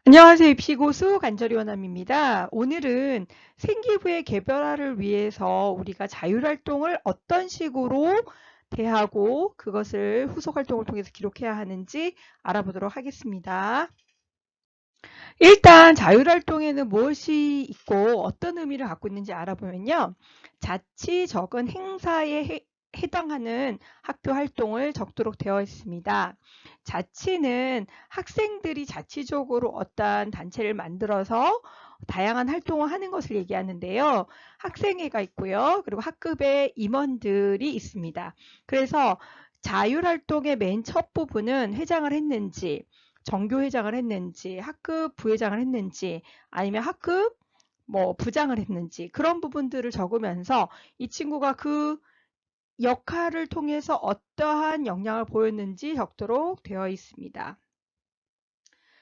안녕하세요. 입시고수 간절이원남입니다. 오늘은 생기부의 개별화를 위해서 우리가 자율활동을 어떤 식으로 대하고 그것을 후속활동을 통해서 기록해야 하는지 알아보도록 하겠습니다. 일단 자율활동에는 무엇이 있고 어떤 의미를 갖고 있는지 알아보면요. 자치 적은 행사에 해당하는 학교 활동을 적도록 되어 있습니다. 자치는 학생들이 자치적으로 어떠한 단체를 만들어서 다양한 활동을 하는 것을 얘기하는데요. 학생회가 있고요. 그리고 학급의 임원들이 있습니다. 그래서 자율활동의 맨 첫 부분은 회장을 했는지, 정교회장을 했는지, 학급 부회장을 했는지, 아니면 학급 부장을 했는지 그런 부분들을 적으면서 이 친구가 그 역할을 통해서 어떠한 역량을 보였는지 적도록 되어 있습니다.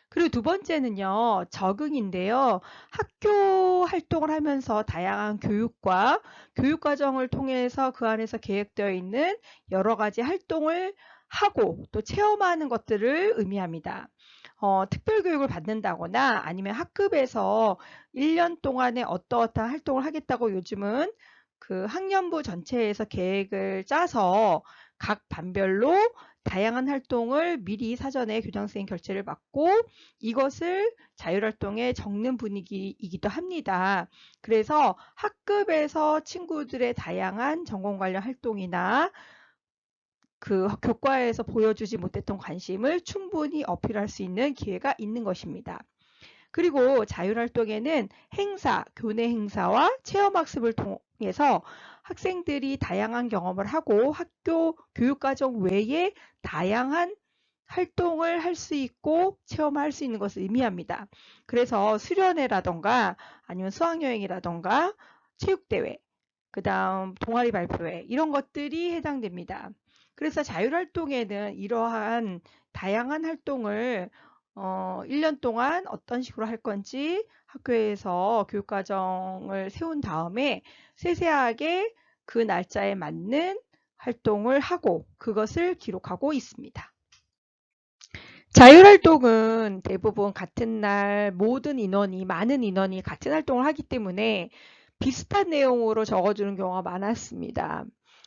그리고 두 번째는요, 적응인데요. 학교 활동을 하면서 다양한 교육과 교육 과정을 통해서 그 안에서 계획되어 있는 여러 가지 활동을 하고 또 체험하는 것들을 의미합니다. 특별교육을 받는다거나 아니면 학급에서 1년 동안에 어떠어떠한 활동을 하겠다고 요즘은 그 학년부 전체에서 계획을 짜서 각 반별로 다양한 활동을 미리 사전에 교장선생님 결재를 받고 이것을 자율활동에 적는 분위기이기도 합니다. 그래서 학급에서 친구들의 다양한 전공 관련 활동이나 그 교과에서 보여주지 못했던 관심을 충분히 어필할 수 있는 기회가 있는 것입니다. 그리고 자율활동에는 행사, 교내 행사와 체험학습을 통해서 학생들이 다양한 경험을 하고 학교 교육과정 외에 다양한 활동을 할 수 있고 체험할 수 있는 것을 의미합니다. 그래서 수련회라던가 아니면 수학여행이라던가 체육대회, 그 다음 동아리 발표회 이런 것들이 해당됩니다. 그래서 자율활동에는 이러한 다양한 활동을 1년 동안 어떤 식으로 할 건지 학교에서 교육과정을 세운 다음에 세세하게 그 날짜에 맞는 활동을 하고 그것을 기록하고 있습니다. 자율활동은 대부분 같은 날 많은 인원이 같은 활동을 하기 때문에 비슷한 내용으로 적어주는 경우가 많았습니다.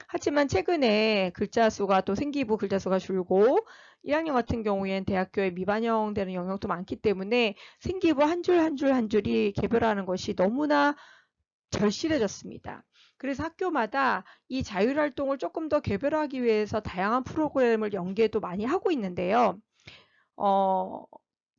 하지만 최근에 글자 수가 또 생기부 글자 수가 줄고 1학년 같은 경우엔 대학교에 미반영되는 영역도 많기 때문에 생기부 한 줄 한 줄 한 줄이 개별화하는 것이 너무나 절실해졌습니다. 그래서 학교마다 이 자율활동을 조금 더 개별화하기 위해서 다양한 프로그램을 연계도 많이 하고 있는데요. 어,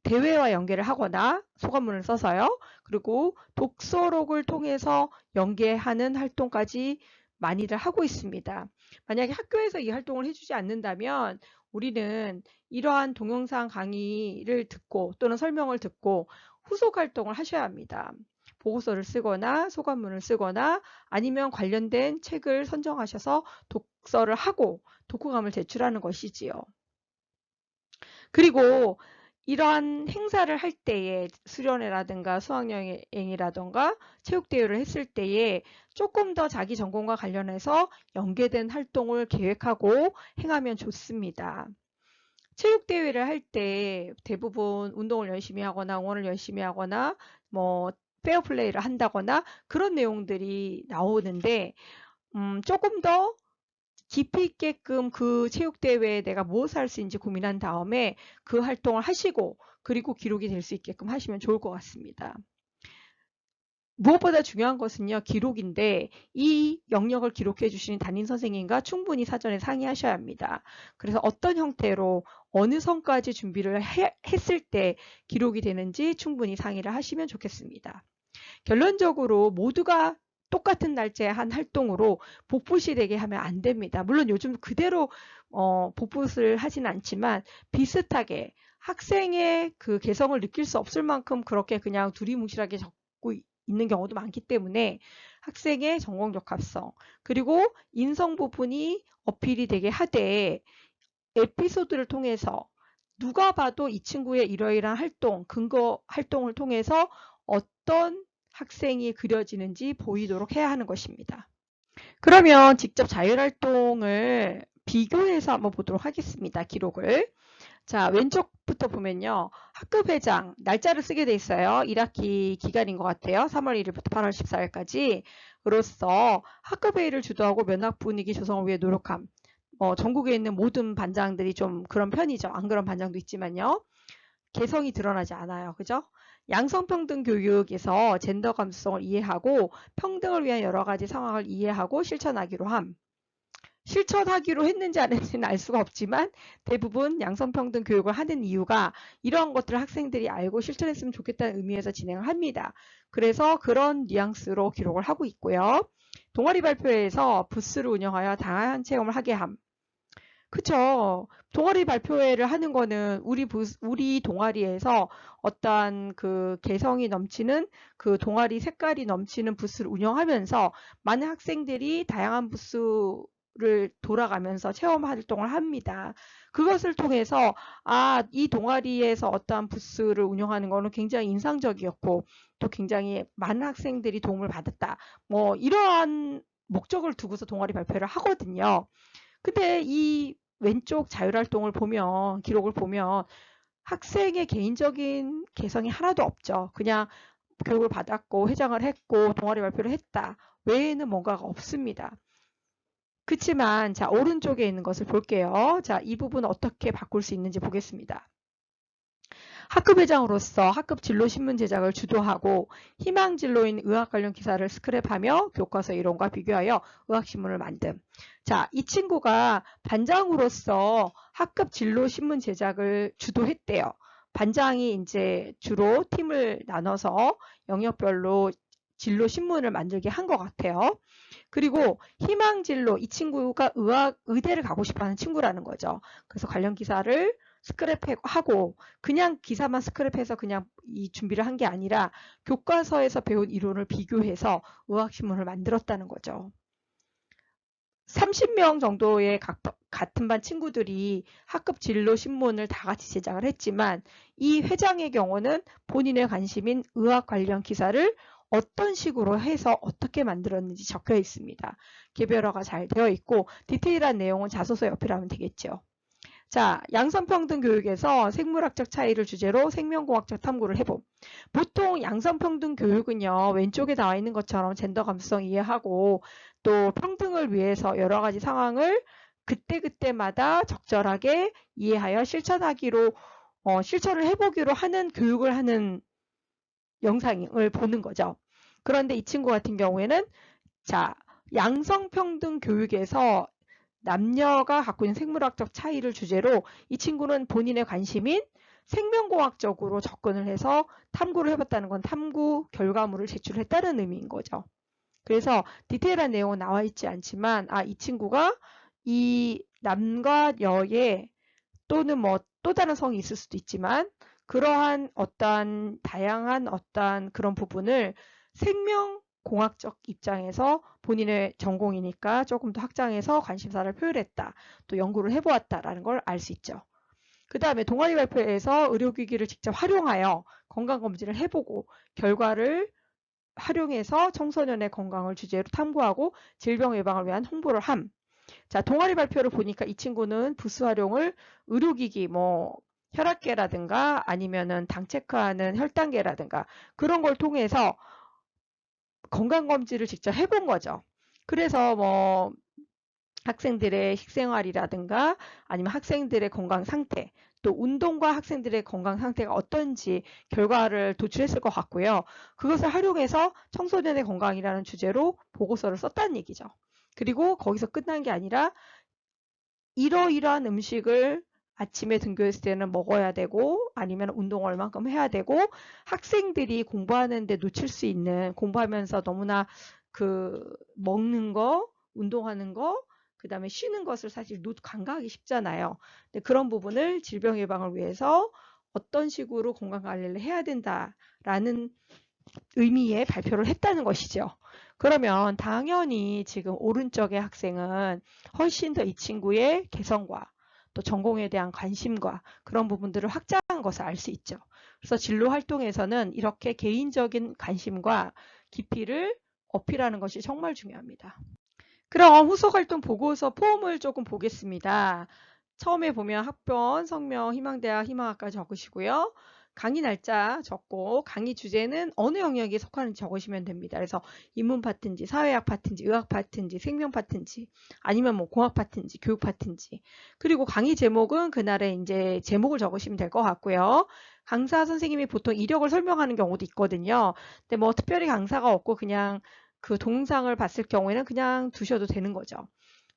대회와 연계를 하거나 소감문을 써서요. 그리고 독서록을 통해서 연계하는 활동까지 많이들 하고 있습니다. 만약에 학교에서 이 활동을 해주지 않는다면 우리는 이러한 동영상 강의를 듣고 또는 설명을 듣고 후속 활동을 하셔야 합니다. 보고서를 쓰거나 소감문을 쓰거나 아니면 관련된 책을 선정하셔서 독서를 하고 독후감을 제출하는 것이지요. 그리고 이러한 행사를 할 때에 수련회라든가 수학여행이라든가 체육대회를 했을 때에 조금 더 자기 전공과 관련해서 연계된 활동을 계획하고 행하면 좋습니다. 체육대회를 할 때 대부분 운동을 열심히 하거나 응원을 열심히 하거나 페어플레이를 한다거나 그런 내용들이 나오는데 조금 더 깊이 있게끔 그 체육대회에 내가 무엇을 할 수 있는지 고민한 다음에 그 활동을 하시고 그리고 기록이 될 수 있게끔 하시면 좋을 것 같습니다. 무엇보다 중요한 것은요, 기록인데 이 영역을 기록해 주시는 담임 선생님과 충분히 사전에 상의하셔야 합니다. 그래서 어떤 형태로 어느 선까지 준비를 했을 때 기록이 되는지 충분히 상의를 하시면 좋겠습니다. 결론적으로 모두가 똑같은 날짜에 한 활동으로 복붙이 되게 하면 안 됩니다. 물론 요즘 그대로 복붙을 하진 않지만 비슷하게 학생의 그 개성을 느낄 수 없을 만큼 그렇게 그냥 두리뭉실하게 적고 있는 경우도 많기 때문에 학생의 전공 적합성 그리고 인성 부분이 어필이 되게 하되 에피소드를 통해서 누가 봐도 이 친구의 이러이러한 활동, 근거 활동을 통해서 어떤 학생이 그려지는지 보이도록 해야 하는 것입니다. 그러면 직접 자율활동을 비교해서 한번 보도록 하겠습니다. 기록을. 자, 왼쪽부터 보면요. 학급회장, 날짜를 쓰게 돼 있어요. 1학기 기간인 것 같아요. 3월 1일부터 8월 14일까지. 으로써 학급회의를 주도하고 면학 분위기 조성을 위해 노력함. 전국에 있는 모든 반장들이 좀 그런 편이죠. 안 그런 반장도 있지만요. 개성이 드러나지 않아요. 그죠? 양성평등 교육에서 젠더 감수성을 이해하고 평등을 위한 여러 가지 상황을 이해하고 실천하기로 함. 실천하기로 했는지 안 했는지는 알 수가 없지만 대부분 양성평등 교육을 하는 이유가 이러한 것들을 학생들이 알고 실천했으면 좋겠다는 의미에서 진행을 합니다. 그래서 그런 뉘앙스로 기록을 하고 있고요. 동아리 발표회에서 부스를 운영하여 다양한 체험을 하게 함. 그쵸. 동아리 발표회를 하는 거는 우리 동아리에서 어떠한 그 개성이 넘치는 그 동아리 색깔이 넘치는 부스를 운영하면서 많은 학생들이 다양한 부스를 돌아가면서 체험 활동을 합니다. 그것을 통해서 이 동아리에서 어떠한 부스를 운영하는 거는 굉장히 인상적이었고 또 굉장히 많은 학생들이 도움을 받았다. 뭐 이러한 목적을 두고서 동아리 발표를 하거든요. 근데 이 왼쪽 자율활동을 보면 기록을 보면 학생의 개인적인 개성이 하나도 없죠. 그냥 교육을 받았고 회장을 했고 동아리 발표를 했다. 외에는 뭔가가 없습니다. 그치만 자 오른쪽에 있는 것을 볼게요. 자, 이 부분 어떻게 바꿀 수 있는지 보겠습니다. 학급회장으로서 학급 진로 신문 제작을 주도하고 희망 진로인 의학 관련 기사를 스크랩하며 교과서 이론과 비교하여 의학신문을 만듦. 자, 이 친구가 반장으로서 학급 진로 신문 제작을 주도했대요. 반장이 이제 주로 팀을 나눠서 영역별로 진로 신문을 만들게 한 것 같아요. 그리고 희망 진로, 이 친구가 의대를 가고 싶어 하는 친구라는 거죠. 그래서 관련 기사를 스크랩하고 그냥 기사만 스크랩해서 그냥 이 준비를 한 게 아니라 교과서에서 배운 이론을 비교해서 의학신문을 만들었다는 거죠. 30명 정도의 같은 반 친구들이 학급 진로 신문을 다 같이 제작을 했지만 이 회장의 경우는 본인의 관심인 의학 관련 기사를 어떤 식으로 해서 어떻게 만들었는지 적혀 있습니다. 개별화가 잘 되어 있고 디테일한 내용은 자소서에 어필하면 되겠죠. 자, 양성평등 교육에서 생물학적 차이를 주제로 생명공학적 탐구를 해봄. 보통 양성평등 교육은요, 왼쪽에 나와 있는 것처럼 젠더 감수성 이해하고 또 평등을 위해서 여러 가지 상황을 그때그때마다 적절하게 이해하여 실천하기로, 실천을 해보기로 하는 교육을 하는 영상을 보는 거죠. 그런데 이 친구 같은 경우에는 자, 양성평등 교육에서 남녀가 갖고 있는 생물학적 차이를 주제로 이 친구는 본인의 관심인 생명공학적으로 접근을 해서 탐구를 해봤다는 건 탐구 결과물을 제출했다는 의미인 거죠. 그래서 디테일한 내용은 나와 있지 않지만 이 친구가 이 남과 여의 또는 뭐 또 다른 성이 있을 수도 있지만 그러한 어떠한 다양한 어떠한 그런 부분을 생명공학적 입장에서 본인의 전공이니까 조금 더 확장해서 관심사를 표현했다. 또 연구를 해보았다라는 걸 알 수 있죠. 그 다음에 동아리 발표에서 의료기기를 직접 활용하여 건강검진을 해보고 결과를 활용해서 청소년의 건강을 주제로 탐구하고 질병 예방을 위한 홍보를 함. 자, 동아리 발표를 보니까 이 친구는 부스 활용을 의료기기, 뭐 혈압계라든가 아니면은 당 체크하는 혈당계라든가 그런 걸 통해서 건강검진을 직접 해본 거죠. 그래서 뭐 학생들의 식생활이라든가 아니면 학생들의 건강 상태, 또 운동과 학생들의 건강 상태가 어떤지 결과를 도출했을 것 같고요. 그것을 활용해서 청소년의 건강이라는 주제로 보고서를 썼다는 얘기죠. 그리고 거기서 끝난 게 아니라 이러이러한 음식을 아침에 등교했을 때는 먹어야 되고 아니면 운동을 얼만큼 해야 되고 학생들이 공부하는데 놓칠 수 있는 공부하면서 너무나 먹는 거, 운동하는 거, 그 다음에 쉬는 것을 사실 간과하기 쉽잖아요. 근데 그런 부분을 질병 예방을 위해서 어떤 식으로 건강관리를 해야 된다라는 의미의 발표를 했다는 것이죠. 그러면 당연히 지금 오른쪽의 학생은 훨씬 더 이 친구의 개성과 또 전공에 대한 관심과 그런 부분들을 확장한 것을 알 수 있죠. 그래서 진로 활동에서는 이렇게 개인적인 관심과 깊이를 어필하는 것이 정말 중요합니다. 그럼 후속 활동 보고서 폼을 조금 보겠습니다. 처음에 보면 학번, 성명, 희망대학, 희망학과 적으시고요. 강의 날짜 적고 강의 주제는 어느 영역에 속하는지 적으시면 됩니다. 그래서 인문 파트인지 사회학 파트인지 의학 파트인지 생명 파트인지 아니면 뭐 공학 파트인지 교육 파트인지 그리고 강의 제목은 그날의 이제 제목을 적으시면 될 것 같고요. 강사 선생님이 보통 이력을 설명하는 경우도 있거든요. 근데 뭐 특별히 강사가 없고 그냥 그 동영상을 봤을 경우에는 그냥 두셔도 되는 거죠.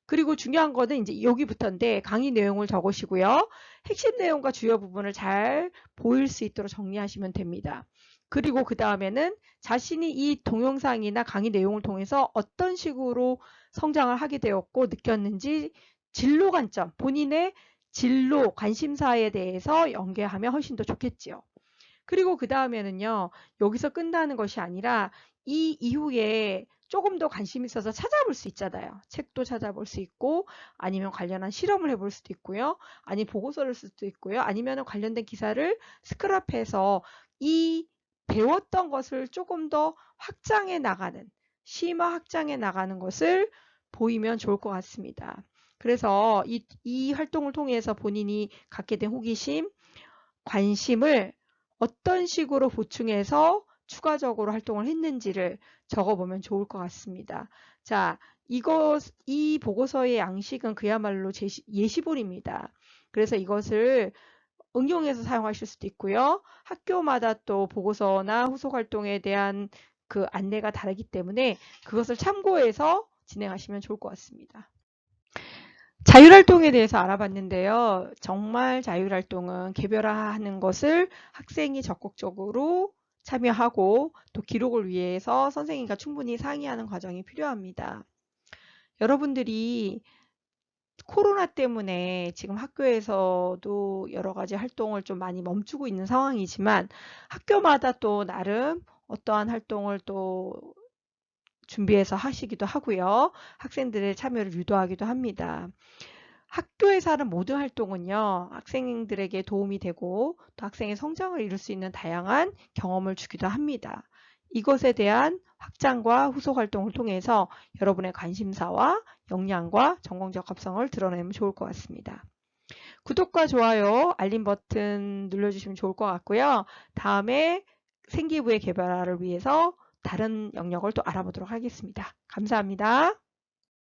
그리고 중요한 거는 이제 여기부터인데 강의 내용을 적으시고요. 핵심 내용과 주요 부분을 잘 보일 수 있도록 정리하시면 됩니다. 그리고 그 다음에는 자신이 이 동영상이나 강의 내용을 통해서 어떤 식으로 성장을 하게 되었고 느꼈는지 진로 관점, 본인의 진로, 관심사에 대해서 연계하면 훨씬 더 좋겠지요. 그리고 그 다음에는요, 여기서 끝나는 것이 아니라 이 이후에 조금 더 관심 있어서 찾아볼 수 있잖아요. 책도 찾아볼 수 있고, 아니면 관련한 실험을 해볼 수도 있고요. 아니 보고서를 쓸 수도 있고요. 아니면 관련된 기사를 스크랩해서 이 배웠던 것을 조금 더 확장해 나가는, 심화 확장해 나가는 것을 보이면 좋을 것 같습니다. 그래서 이 활동을 통해서 본인이 갖게 된 호기심, 관심을 어떤 식으로 보충해서 추가적으로 활동을 했는지를 적어보면 좋을 것 같습니다. 자, 이 보고서의 양식은 그야말로 예시본입니다. 그래서 이것을 응용해서 사용하실 수도 있고요. 학교마다 또 보고서나 후속 활동에 대한 그 안내가 다르기 때문에 그것을 참고해서 진행하시면 좋을 것 같습니다. 자율활동에 대해서 알아봤는데요. 정말 자율활동은 개별화하는 것을 학생이 적극적으로 참여하고 또 기록을 위해서 선생님과 충분히 상의하는 과정이 필요합니다. 여러분들이 코로나 때문에 지금 학교에서도 여러 가지 활동을 좀 많이 멈추고 있는 상황이지만 학교마다 또 나름 어떠한 활동을 또 준비해서 하시기도 하고요. 학생들의 참여를 유도하기도 합니다. 학교에서 하는 모든 활동은요, 학생들에게 도움이 되고 또 학생의 성장을 이룰 수 있는 다양한 경험을 주기도 합니다. 이것에 대한 확장과 후속 활동을 통해서 여러분의 관심사와 역량과 전공적 합성을 드러내면 좋을 것 같습니다. 구독과 좋아요, 알림 버튼 눌러주시면 좋을 것 같고요. 다음에 생기부의 개발을 위해서 다른 영역을 또 알아보도록 하겠습니다. 감사합니다.